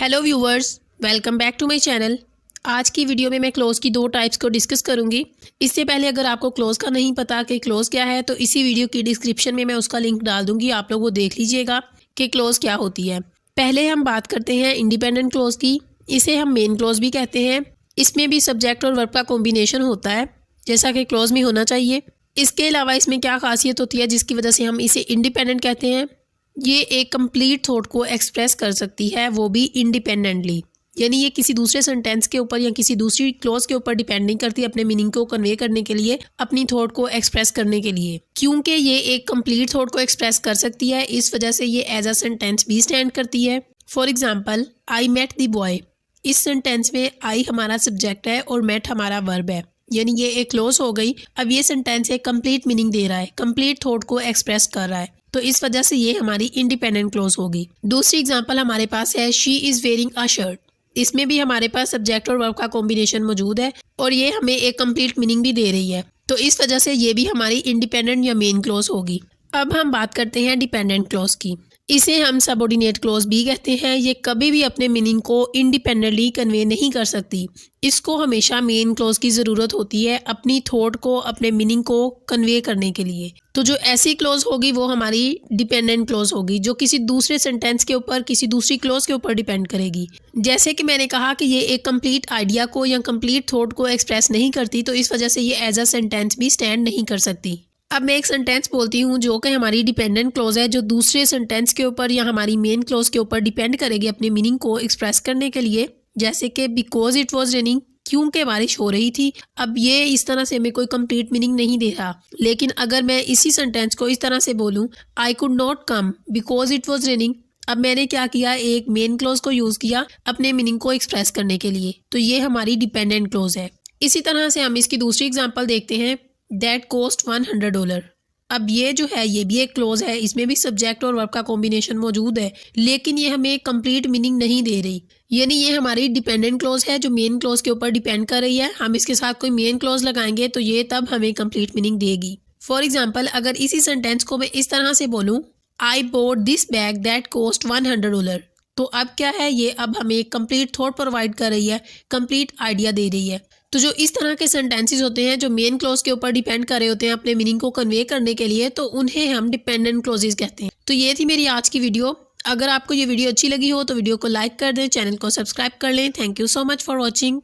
Hello viewers, welcome back to my channel. आज की video में मैं क्लोज की दो टाइप्स को डिस्कस करूंगी। इससे पहले अगर आपको क्लोज का नहीं पता कि क्लोज क्या है तो इसी वीडियो की डिस्क्रिप्शन में मैं उसका लिंक डाल दूंगी, आप लोग वो देख लीजिएगा कि क्लोज क्या होती है। पहले हम बात करते हैं इंडिपेंडेंट क्लोज की। इसे हम मेन क्लोज भी कहते हैं। इसमें भी सब्जेक्ट और वर्ब का कॉम्बिनेशन होता है जैसा कि क्लोज में होना चाहिए। इसके अलावा इसमें क्या खासियत होती है जिसकी वजह से हम इसे इंडिपेंडेंट कहते हैं, ये एक कंप्लीट थॉट को एक्सप्रेस कर सकती है, वो भी इंडिपेंडेंटली। यानी ये किसी दूसरे सेंटेंस के ऊपर या किसी दूसरी क्लोज के ऊपर डिपेंड नहीं करती अपने मीनिंग को कन्वे करने के लिए, अपनी थॉट को एक्सप्रेस करने के लिए। क्योंकि ये एक कंप्लीट थॉट को एक्सप्रेस कर सकती है, इस वजह से ये एज अ सेंटेंस भी स्टैंड करती है। For example, I met the boy. इस सेंटेंस में आई हमारा सब्जेक्ट है और मेट हमारा वर्ब है, यानी ये एक क्लोज हो गई। अब ये सेंटेंस एक कंप्लीट मीनिंग दे रहा है, कंप्लीट थॉट को एक्सप्रेस कर रहा है, तो इस वजह से ये हमारी इंडिपेंडेंट क्लोज होगी। दूसरी एग्जांपल हमारे पास है she is wearing a shirt. इसमें भी हमारे पास सब्जेक्ट और वर्ब का कॉम्बिनेशन मौजूद है और ये हमें एक कंप्लीट मीनिंग भी दे रही है, तो इस वजह से ये भी हमारी इंडिपेंडेंट या मेन क्लोज होगी। अब हम बात करते हैं डिपेंडेंट क्लोज की। इसे हम सबऑर्डिनेट क्लोज भी कहते हैं। ये कभी भी अपने मीनिंग को इंडिपेंडेंटली कन्वे नहीं कर सकती। इसको हमेशा मेन क्लोज की ज़रूरत होती है अपनी थॉट को, अपने मीनिंग को कन्वे करने के लिए। तो जो ऐसी क्लोज होगी वो हमारी डिपेंडेंट क्लोज होगी, जो किसी दूसरे सेंटेंस के ऊपर, किसी दूसरी क्लोज के ऊपर डिपेंड करेगी। जैसे कि मैंने कहा कि ये एक कंप्लीट आइडिया को या कंप्लीट थॉट को एक्सप्रेस नहीं करती, तो इस वजह से ये एज अ सेंटेंस भी स्टैंड नहीं कर सकती। अब मैं एक सेंटेंस बोलती हूँ जो कि हमारी डिपेंडेंट क्लोज है, जो दूसरे सेंटेंस के ऊपर या हमारी मेन क्लोज के ऊपर डिपेंड करेगी अपने मीनिंग को एक्सप्रेस करने के लिए। जैसे कि बिकॉज इट वॉज रेनिंग, क्योंकि बारिश हो रही थी। अब ये इस तरह से हमें कोई कंप्लीट मीनिंग नहीं दे रहा, लेकिन अगर मैं इसी सेंटेंस को इस तरह से बोलूँ, I could not come because it was raining. अब मैंने क्या किया, एक मेन क्लोज को यूज़ किया अपने मीनिंग को एक्सप्रेस करने के लिए, तो ये हमारी डिपेंडेंट क्लोज है। इसी तरह से हम इसकी दूसरी एग्जाम्पल देखते हैं, दैट कॉस्ट $100। अब ये जो है ये भी एक क्लोज है, इसमें भी सब्जेक्ट और वर्ब का कॉम्बिनेशन मौजूद है, लेकिन ये हमें कंप्लीट मीनिंग नहीं दे रही। यानी ये हमारी डिपेंडेंट क्लोज है जो मेन क्लोज के ऊपर डिपेंड कर रही है। हम इसके साथ कोई मेन क्लोज लगाएंगे तो ये तब हमें कंप्लीट मीनिंग देगी। फॉर एग्जाम्पल, अगर इसी सेंटेंस को मैं इस तरह से बोलूँ, I bought this bag that cost $100, तो अब क्या है, ये अब हमें एक कंप्लीट थॉट प्रोवाइड कर रही है, कंप्लीट आइडिया दे रही है। तो जो इस तरह के सेंटेंसेस होते हैं जो मेन क्लोज के ऊपर डिपेंड कर रहे होते हैं अपने मीनिंग को कन्वे करने के लिए, तो उन्हें हम डिपेंडेंट क्लोजेस कहते हैं। तो ये थी मेरी आज की वीडियो। अगर आपको ये वीडियो अच्छी लगी हो तो वीडियो को लाइक कर दें, चैनल को सब्सक्राइब कर लें। Thank you so much for watching.